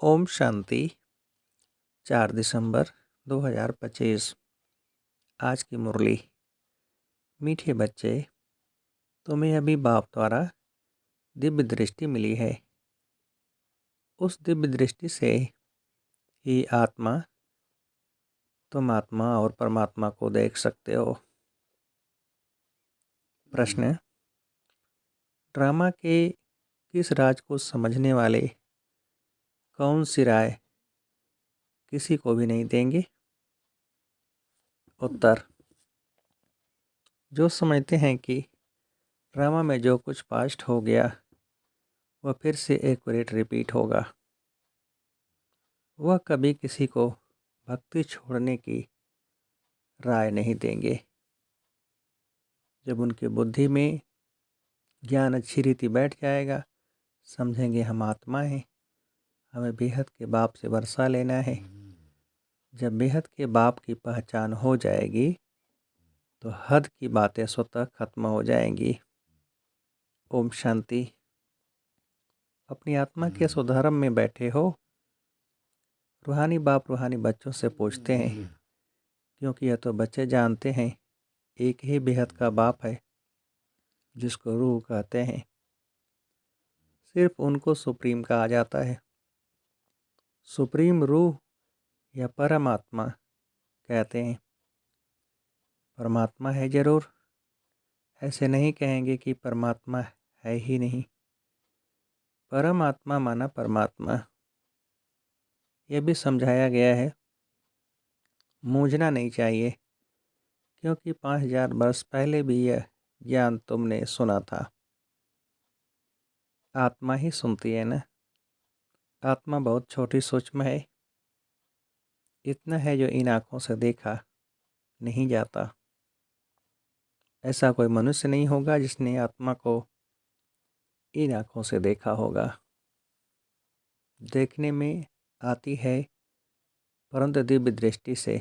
ओम शांति। 4 दिसंबर 2025। आज की मुरली। मीठे बच्चे, तुम्हें अभी बाप द्वारा दिव्य दृष्टि मिली है। उस दिव्य दृष्टि से ही तुम आत्मा और परमात्मा को देख सकते हो। प्रश्न: ड्रामा के किस राज को समझने वाले कौन सी राय किसी को भी नहीं देंगे? उत्तर: जो समझते हैं कि ड्रामा में जो कुछ पास्ट हो गया वह फिर से एक्यूरेट रिपीट होगा, वह कभी किसी को भक्ति छोड़ने की राय नहीं देंगे। जब उनकी बुद्धि में ज्ञान अच्छी रीति बैठ जाएगा, समझेंगे हम आत्मा हैं, हमें बेहद के बाप से वर्षा लेना है। जब बेहद के बाप की पहचान हो जाएगी तो हद की बातें स्वतः खत्म हो जाएंगी। ओम शांति। अपनी आत्मा के सुधर्म में बैठे हो। रूहानी बाप रूहानी बच्चों से पूछते हैं, क्योंकि यह तो बच्चे जानते हैं एक ही बेहद का बाप है जिसको रूह कहते हैं। सिर्फ उनको सुप्रीम कहा जाता है। सुप्रीम रूह या परमात्मा कहते हैं। परमात्मा है जरूर, ऐसे नहीं कहेंगे कि परमात्मा है ही नहीं। परमात्मा माना परमात्मा। यह भी समझाया गया है, मूझना नहीं चाहिए, क्योंकि 5000 वर्ष पहले भी यह ज्ञान तुमने सुना था। आत्मा ही सुनती है ना। आत्मा बहुत छोटी सूक्ष्म है। इतना है जो इन आँखों से देखा नहीं जाता। ऐसा कोई मनुष्य नहीं होगा जिसने आत्मा को इन आँखों से देखा होगा। देखने में आती है, परंतु दिव्य दृष्टि से,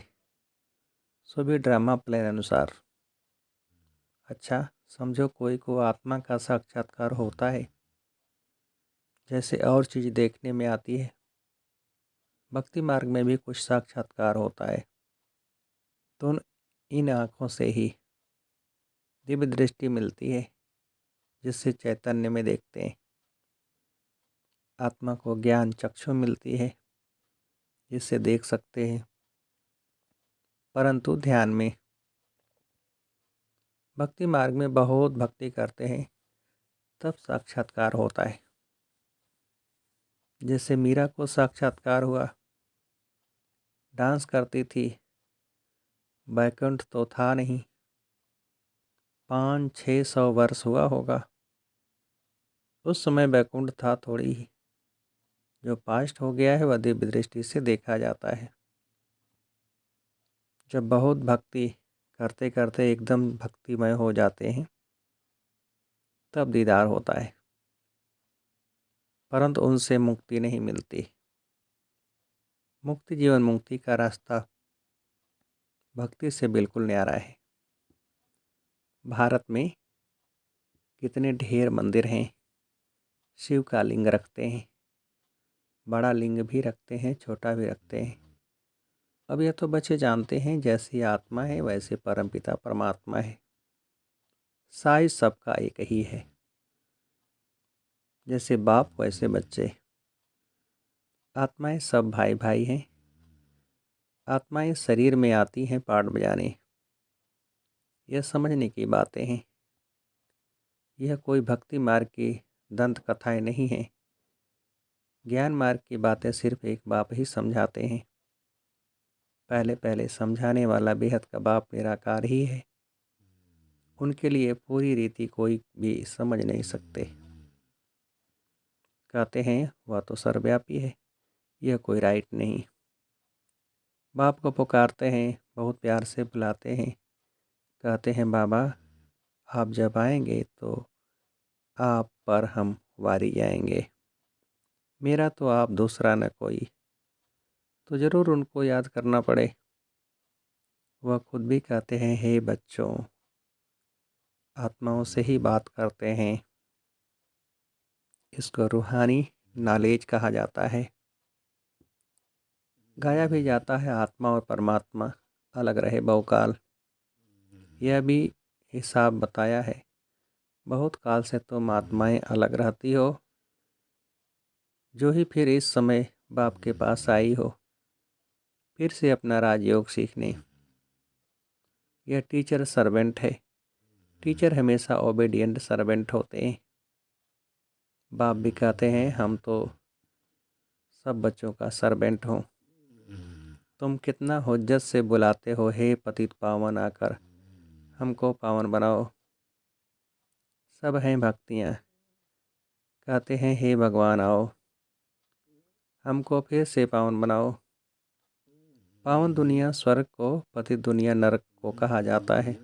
सो भी ड्रामा प्लान अनुसार। अच्छा, समझो कोई को आत्मा का साक्षात्कार होता है, जैसे और चीज़ देखने में आती है। भक्ति मार्ग में भी कुछ साक्षात्कार होता है, तो इन आँखों से ही दिव्य दृष्टि मिलती है, जिससे चैतन्य में देखते हैं। आत्मा को ज्ञान चक्षु मिलती है, जिससे देख सकते हैं। परंतु ध्यान में, भक्ति मार्ग में बहुत भक्ति करते हैं तब साक्षात्कार होता है। जैसे मीरा को साक्षात्कार हुआ, डांस करती थी, बैकुंठ तो था नहीं, 500-600 वर्ष हुआ होगा। उस समय बैकुंठ था थोड़ी ही। जो पास्ट हो गया है वह दिव्य दृष्टि से देखा जाता है। जब बहुत भक्ति करते करते एकदम भक्तिमय हो जाते हैं, तब दीदार होता है, परंतु उनसे मुक्ति नहीं मिलती। मुक्ति, जीवन मुक्ति का रास्ता भक्ति से बिल्कुल न्यारा है। भारत में कितने ढेर मंदिर हैं। शिव का लिंग रखते हैं, बड़ा लिंग भी रखते हैं, छोटा भी रखते हैं। अब यह तो बच्चे जानते हैं, जैसी आत्मा है वैसे परमपिता परमात्मा है। साइज सबका एक ही है, जैसे बाप वैसे बच्चे। आत्माएं सब भाई भाई हैं। आत्माएं शरीर में आती हैं पाठ बजाने। यह समझने की बातें हैं। यह कोई भक्ति मार्ग की दंत कथाएं नहीं हैं। ज्ञान मार्ग की बातें सिर्फ एक बाप ही समझाते हैं। पहले पहले समझाने वाला बेहद का बाप निराकार ही है। उनके लिए पूरी रीति कोई भी समझ नहीं सकते। कहते हैं वह तो सर्वव्यापी है, यह कोई राइट नहीं। बाप को पुकारते हैं, बहुत प्यार से बुलाते हैं, कहते हैं बाबा आप जब आएंगे तो आप पर हम वारी जाएंगे। मेरा तो आप दूसरा न कोई। तो ज़रूर उनको याद करना पड़े। वह खुद भी कहते हैं, हे बच्चों, आत्माओं से ही बात करते हैं। इसको रूहानी नॉलेज कहा जाता है। गाया भी जाता है आत्मा और परमात्मा अलग रहे बहुकाल। यह भी हिसाब बताया है, बहुत काल से तुम आत्माएं अलग रहती हो, जो ही फिर इस समय बाप के पास आई हो फिर से अपना राजयोग सीखने। यह टीचर सर्वेंट है। टीचर हमेशा ओबीडिएंट सर्वेंट होते हैं। बाप भी कहते हैं हम तो सब बच्चों का सर्वेंट हूँ। तुम कितना हुज्जत से बुलाते हो, हे पतित पावन आकर हमको पावन बनाओ। सब हैं भक्तियाँ, कहते हैं हे भगवान आओ हमको फिर से पावन बनाओ। पावन दुनिया स्वर्ग को, पतित दुनिया नरक को कहा जाता है।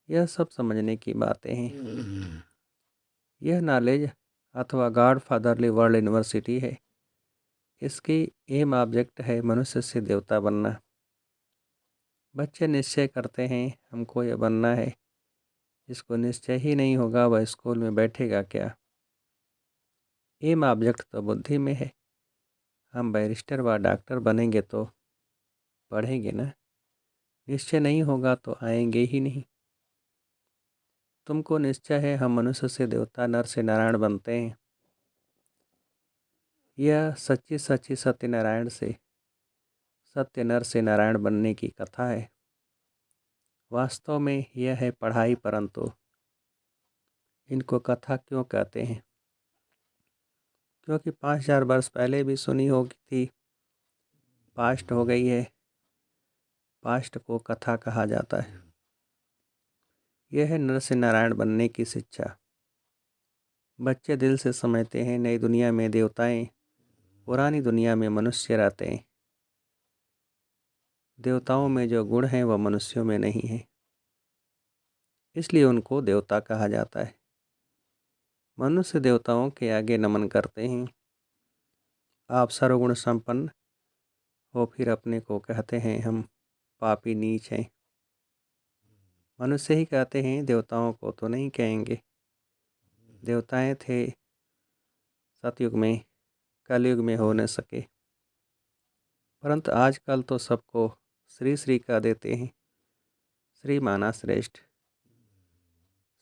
यह सब समझने की बातें हैं। यह नॉलेज अथवा गॉड फादरली वर्ल्ड यूनिवर्सिटी है। इसकी एम ऑब्जेक्ट है मनुष्य से देवता बनना। बच्चे निश्चय करते हैं हमको यह बनना है। जिसको निश्चय ही नहीं होगा वह स्कूल में बैठेगा क्या। एम ऑब्जेक्ट तो बुद्धि में है। हम बैरिस्टर व डॉक्टर बनेंगे तो पढ़ेंगे ना, निश्चय नहीं होगा तो आएंगे ही नहीं। तुमको निश्चय है हम मनुष्य से देवता, नर से नारायण बनते हैं। यह सच्ची सच्ची सत्यनारायण से, सत्य नर से नारायण बनने की कथा है। वास्तव में यह है पढ़ाई, परंतु इनको कथा क्यों कहते हैं? क्योंकि 5000 वर्ष पहले भी सुनी होगी थी। पास्ट हो गई है, पास्ट को कथा कहा जाता है। यह है नर से नारायण बनने की शिक्षा। बच्चे दिल से समझते हैं नई दुनिया में देवताएं, पुरानी दुनिया में मनुष्य रहते हैं। देवताओं में जो गुण हैं वह मनुष्यों में नहीं है, इसलिए उनको देवता कहा जाता है। मनुष्य देवताओं के आगे नमन करते हैं। आप सर्वगुण संपन्न हो फिर अपने को कहते हैं हम पापी नीच हैं। मनुष्य ही कहते हैं, देवताओं को तो नहीं कहेंगे। देवताएं थे सतयुग में, कलयुग में हो न सके। परंतु आजकल तो सबको श्री श्री कह देते हैं। श्री माना श्रेष्ठ।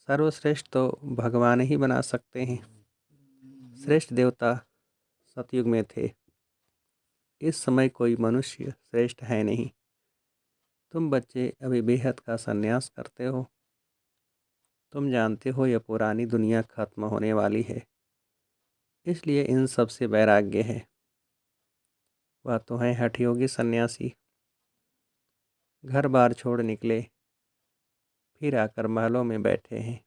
सर्वश्रेष्ठ तो भगवान ही बना सकते हैं। श्रेष्ठ देवता सतयुग में थे। इस समय कोई मनुष्य श्रेष्ठ है नहीं। तुम बच्चे अभी बेहद का संन्यास करते हो। तुम जानते हो यह पुरानी दुनिया खत्म होने वाली है, इसलिए इन सब से वैराग्य है। वह तो हैं हठयोगी सन्यासी। घर बार छोड़ निकले, फिर आकर महलों में बैठे हैं।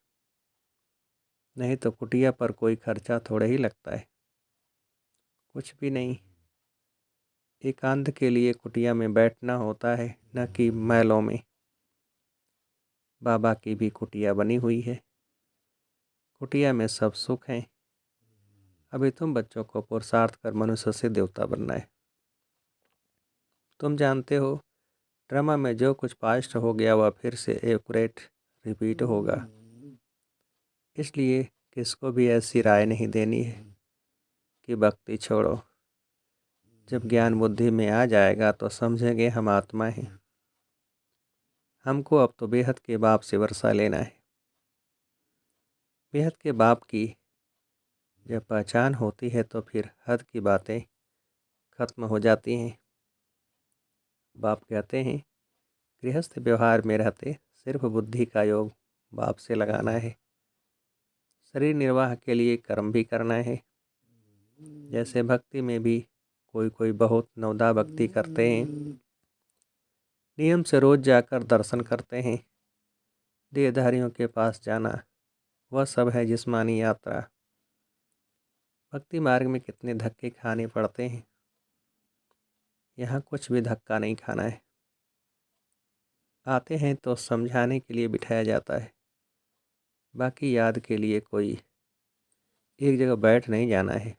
नहीं तो कुटिया पर कोई खर्चा थोड़े ही लगता है, कुछ भी नहीं। एकांत के लिए कुटिया में बैठना होता है, न कि महलों में। बाबा की भी कुटिया बनी हुई है। कुटिया में सब सुख हैं। अभी तुम बच्चों को पुरुषार्थ कर मनुष्य से देवता बनना है। तुम जानते हो ड्रामा में जो कुछ पास्ट हो गया वह फिर से एक्यूरेट रिपीट होगा। इसलिए किसको भी ऐसी राय नहीं देनी है कि भक्ति छोड़ो। जब ज्ञान बुद्धि में आ जाएगा तो समझेंगे हम आत्मा हैं। हमको अब तो बेहद के बाप से वर्षा लेना है। बेहद के बाप की जब पहचान होती है तो फिर हद की बातें खत्म हो जाती हैं। बाप कहते हैं गृहस्थ व्यवहार में रहते सिर्फ बुद्धि का योग बाप से लगाना है। शरीर निर्वाह के लिए कर्म भी करना है। जैसे भक्ति में भी कोई कोई बहुत नवदा भक्ति करते हैं, नियम से रोज जाकर दर्शन करते हैं। देहधारियों के पास जाना वह सब है जिस्मानी यात्रा। भक्ति मार्ग में कितने धक्के खाने पड़ते हैं। यहाँ कुछ भी धक्का नहीं खाना है। आते हैं तो समझाने के लिए बिठाया जाता है, बाकी याद के लिए कोई एक जगह बैठ नहीं जाना है।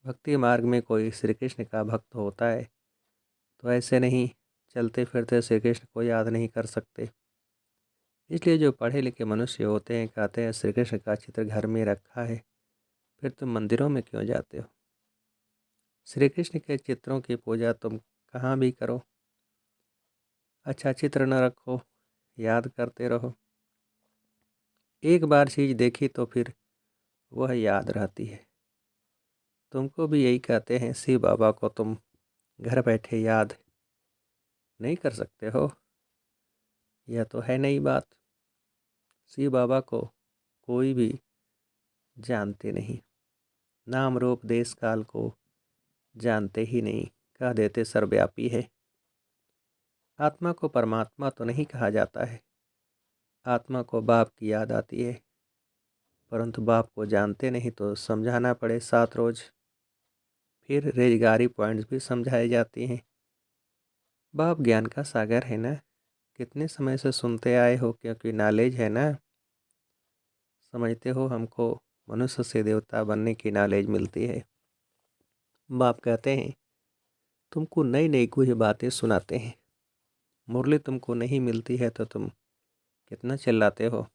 भक्ति मार्ग में कोई श्री कृष्ण का भक्त होता है तो ऐसे नहीं चलते फिरते श्री कृष्ण को याद नहीं कर सकते। इसलिए जो पढ़े लिखे मनुष्य होते हैं कहते हैं श्री कृष्ण का चित्र घर में रखा है, फिर तुम मंदिरों में क्यों जाते हो। श्री कृष्ण के चित्रों की पूजा तुम कहाँ भी करो, अच्छा चित्र न रखो, याद करते रहो। एक बार चीज़ देखी तो फिर वह याद रहती है। तुमको भी यही कहते हैं, शिव बाबा को तुम घर बैठे याद नहीं कर सकते हो। यह तो है नई बात। शिव बाबा को कोई भी जानते नहीं, नाम रूप देश काल को जानते ही नहीं, कह देते सर्वव्यापी है। आत्मा को परमात्मा तो नहीं कहा जाता है, आत्मा को बाप की याद आती है, परंतु बाप को जानते नहीं तो समझाना पड़े 7 रोज़। फिर रेजगारी पॉइंट्स भी समझाए जाते हैं। बाप ज्ञान का सागर है ना, कितने समय से सुनते आए हो, क्योंकि नॉलेज है ना। समझते हो हमको मनुष्य से देवता बनने की नॉलेज मिलती है। बाप कहते हैं तुमको नई नई कोई बातें सुनाते हैं। मुरली तुमको नहीं मिलती है तो तुम कितना चिल्लाते हो।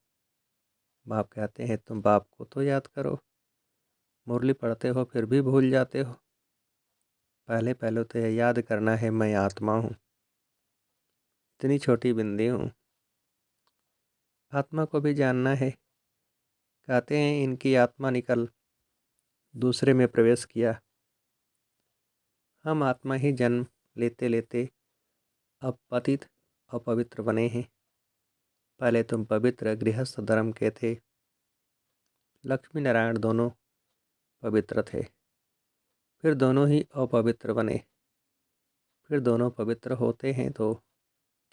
बाप कहते हैं तुम बाप को तो याद करो, मुरली पढ़ते हो फिर भी भूल जाते हो। पहले पहले तो यह याद करना है मैं आत्मा हूँ, इतनी छोटी बिंदी हूँ। आत्मा को भी जानना है। कहते हैं इनकी आत्मा निकल दूसरे में प्रवेश किया। हम आत्मा ही जन्म लेते लेते अब पतित अपवित्र बने हैं। पहले तुम पवित्र गृहस्थ धर्म के थे, लक्ष्मी नारायण दोनों पवित्र थे, फिर दोनों ही अपवित्र बने। फिर दोनों पवित्र होते हैं तो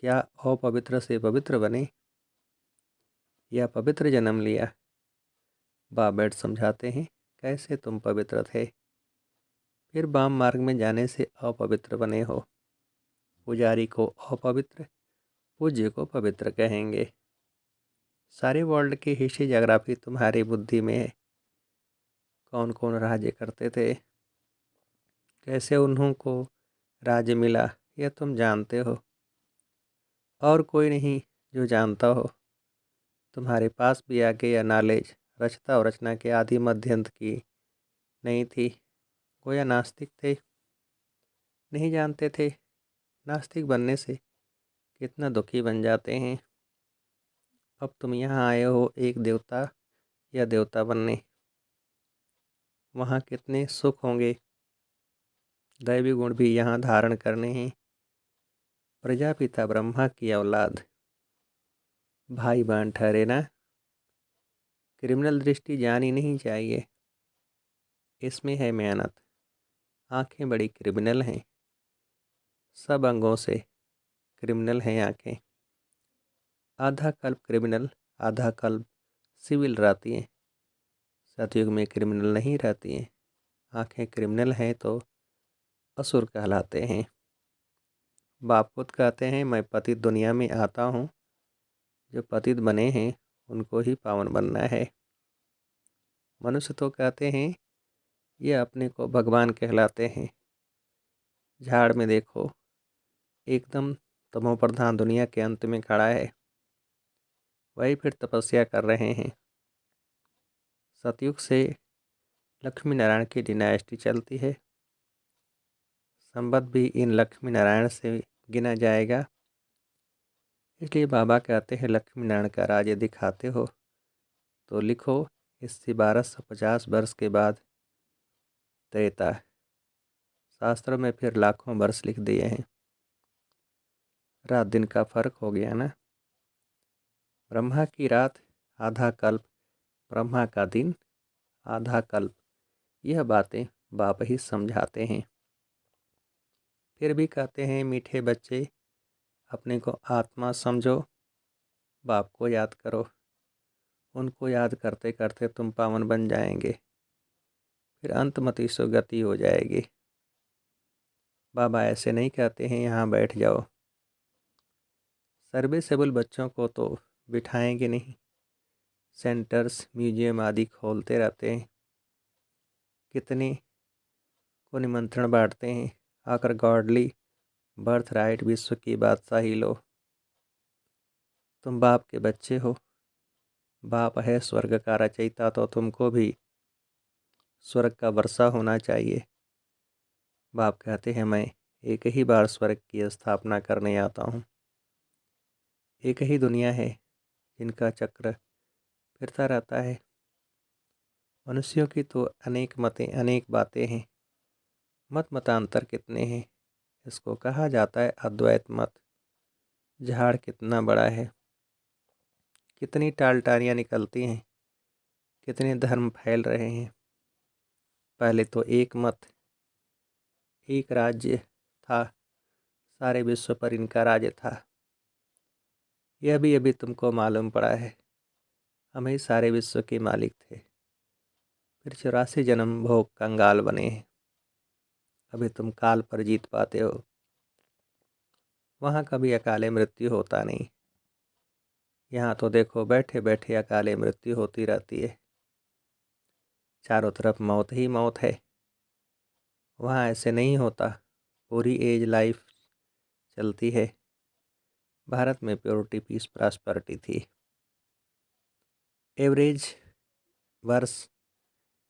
क्या अपवित्र से पवित्र बने या पवित्र जन्म लिया। बाप बैठ समझाते हैं कैसे तुम पवित्र थे, फिर वाम मार्ग में जाने से अपवित्र बने हो। पुजारी को अपवित्र, पूज्य को पवित्र कहेंगे। सारे वर्ल्ड की हिस्ट्री जोग्राफी तुम्हारी बुद्धि में है। कौन कौन राज्य करते थे, कैसे उन्हों को राज्य मिला, यह तुम जानते हो। और कोई नहीं जो जानता हो। तुम्हारे पास भी आगे यह नॉलेज रचता और रचना के आदि मध्यंत की नहीं थी। गोया नास्तिक थे, नहीं जानते थे। नास्तिक बनने से कितना दुखी बन जाते हैं। अब तुम यहाँ आए हो एक देवता या देवता बनने, वहाँ कितने सुख होंगे। दैवी गुण भी यहाँ धारण करने हैं। प्रजापिता ब्रह्मा की औलाद, भाई बहन ठहरे ना। क्रिमिनल दृष्टि जानी नहीं चाहिए, इसमें है मेहनत। आंखें बड़ी क्रिमिनल हैं, सब अंगों से क्रिमिनल हैं आंखें। आधा कल्प क्रिमिनल, आधा कल्प सिविल रहती हैं। सतयुग में क्रिमिनल नहीं रहती हैं। आंखें क्रिमिनल हैं तो असुर कहलाते हैं। बाप खुद कहते हैं मैं पतित दुनिया में आता हूँ, जो पतित बने हैं उनको ही पावन बनना है। मनुष्य तो कहते हैं ये अपने को भगवान कहलाते हैं। झाड़ में देखो, एकदम तमो प्रधान दुनिया के अंत में खड़ा है, वही फिर तपस्या कर रहे हैं। सतयुग से लक्ष्मी नारायण की डिनाइस्टी चलती है। संबत भी इन लक्ष्मी नारायण से गिना जाएगा। इसलिए बाबा कहते हैं लक्ष्मी नारायण का राज्य दिखाते हो तो लिखो, इससे 1250 वर्ष के बाद त्रेता। शास्त्रों में फिर लाखों वर्ष लिख दिए हैं। रात दिन का फर्क हो गया ना। ब्रह्मा की रात आधा कल्प, ब्रह्मा का दिन आधा कल्प। यह बातें बाप ही समझाते हैं। फिर भी कहते हैं मीठे बच्चे अपने को आत्मा समझो, बाप को याद करो। उनको याद करते करते तुम पावन बन जाएंगे, फिर अंतमति सुगति हो जाएगी। बाबा ऐसे नहीं कहते हैं यहाँ बैठ जाओ। सर्विसेबल बच्चों को तो बिठाएंगे नहीं, सेंटर्स म्यूजियम आदि खोलते रहते हैं। कितने को निमंत्रण बांटते हैं, आकर गॉडली बर्थ राइट विश्व की बादशाही लो। तुम बाप के बच्चे हो, बाप है स्वर्ग का रचयिता, तो तुमको भी स्वर्ग का वर्षा होना चाहिए। बाप कहते हैं मैं एक ही बार स्वर्ग की स्थापना करने आता हूँ। एक ही दुनिया है जिनका चक्र फिरता रहता है। मनुष्यों की तो अनेक मतें, अनेक बातें हैं। मतांतर कितने हैं, इसको कहा जाता है अद्वैत मत। झाड़ कितना बड़ा है, कितनी टालटालियाँ निकलती हैं, कितने धर्म फैल रहे हैं। पहले तो एक मत, एक राज्य था, सारे विश्व पर इनका राज्य था। यह भी अभी तुमको मालूम पड़ा है, हम ही सारे विश्व के मालिक थे। फिर 84 जन्म भोग कंगाल बने हैं। अभी तुम काल पर जीत पाते हो। वहाँ कभी अकाले मृत्यु होता नहीं। यहाँ तो देखो बैठे बैठे अकाले मृत्यु होती रहती है। चारों तरफ मौत ही मौत है। वहाँ ऐसे नहीं होता, पूरी एज लाइफ चलती है। भारत में प्योरिटी पीस प्रॉस्पेरिटी थी। एवरेज वर्ष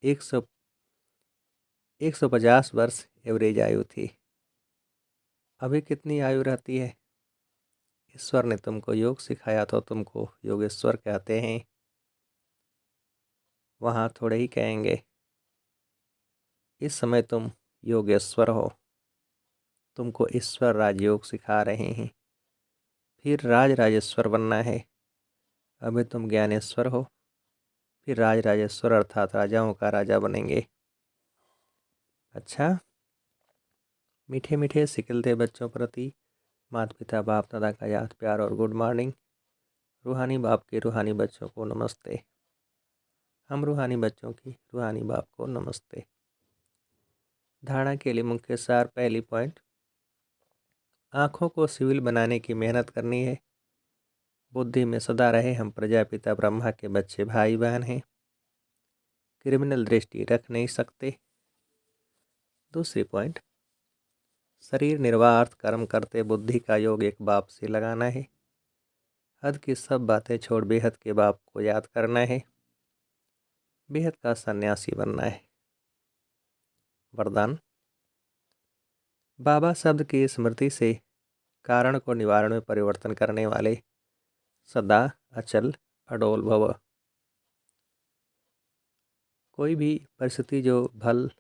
150 वर्ष एवरेज आयु थी। अभी कितनी आयु रहती है? ईश्वर ने तुमको योग सिखाया तो तुमको योगेश्वर कहते हैं। वहाँ थोड़े ही कहेंगे। इस समय तुम योगेश्वर हो, तुमको ईश्वर राजयोग सिखा रहे हैं। फिर राज राजेश्वर बनना है। अभी तुम ज्ञानेश्वर हो, फिर राज राजेश्वर अर्थात राजाओं का राजा बनेंगे। अच्छा, मीठे मीठे सिकलते बच्चों प्रति माता पिता बाप दादा का याद प्यार और गुड मॉर्निंग। रूहानी बाप के रूहानी बच्चों को नमस्ते। हम रूहानी बच्चों की रूहानी बाप को नमस्ते। धारणा के लिए मुख्य सार, पहली पॉइंट, आँखों को सिविल बनाने की मेहनत करनी है। बुद्धि में सदा रहे हम प्रजापिता ब्रह्मा के बच्चे भाई बहन हैं। क्रिमिनल दृष्टि रख नहीं सकते। दूसरी पॉइंट, शरीर निर्वाह कर्म करते बुद्धि का योग एक बाप से लगाना है। हद की सब बातें छोड़ बेहद के बाप को याद करना है। बेहद का सन्यासी बनना है। वरदान, बाबा शब्द की स्मृति से कारण को निवारण में परिवर्तन करने वाले सदा अचल अडोल भव। कोई भी परिस्थिति जो भल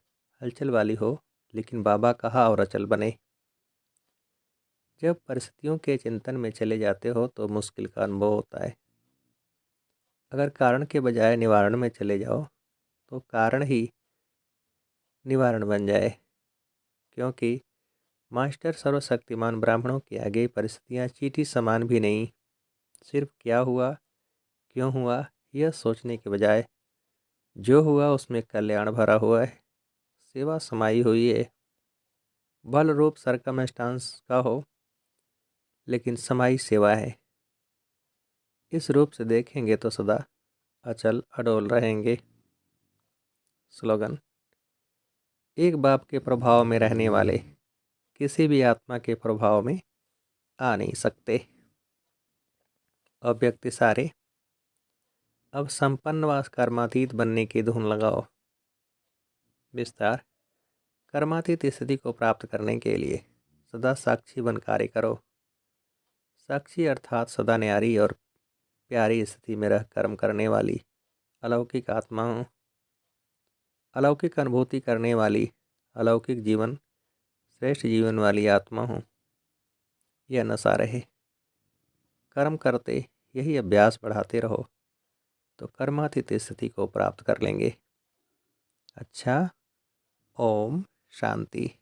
हलचल वाली हो, लेकिन बाबा कहा और अचल बने। जब परिस्थितियों के चिंतन में चले जाते हो तो मुश्किल का अनुभव होता है। अगर कारण के बजाय निवारण में चले जाओ तो कारण ही निवारण बन जाए। क्योंकि मास्टर सर्वशक्तिमान ब्राह्मणों के आगे परिस्थितियाँ चींटी समान भी नहीं। सिर्फ क्या हुआ, क्यों हुआ, यह सोचने के बजाय जो हुआ उसमें कल्याण भरा हुआ है, सेवा समाई हुई है। बल रूप सरकमस्टांस का हो, लेकिन समाई सेवा है। इस रूप से देखेंगे तो सदा अचल अडोल रहेंगे। स्लोगन, एक बाप के प्रभाव में रहने वाले किसी भी आत्मा के प्रभाव में आ नहीं सकते। अव्यक्ति सारे, अब संपन्न व कर्मातीत बनने की धुन लगाओ। विस्तार, कर्मातीत स्थिति को प्राप्त करने के लिए सदा साक्षी बन कार्य करो। साक्षी अर्थात सदा न्यारी और प्यारी स्थिति में रह कर्म करने वाली अलौकिक आत्माओं, अलौकिक अनुभूति करने वाली अलौकिक जीवन, श्रेष्ठ जीवन वाली आत्मा हूँ। यह नशा रहे। कर्म करते यही अभ्यास बढ़ाते रहो तो कर्मातीत स्थिति को प्राप्त कर लेंगे। अच्छा, ओम शांति।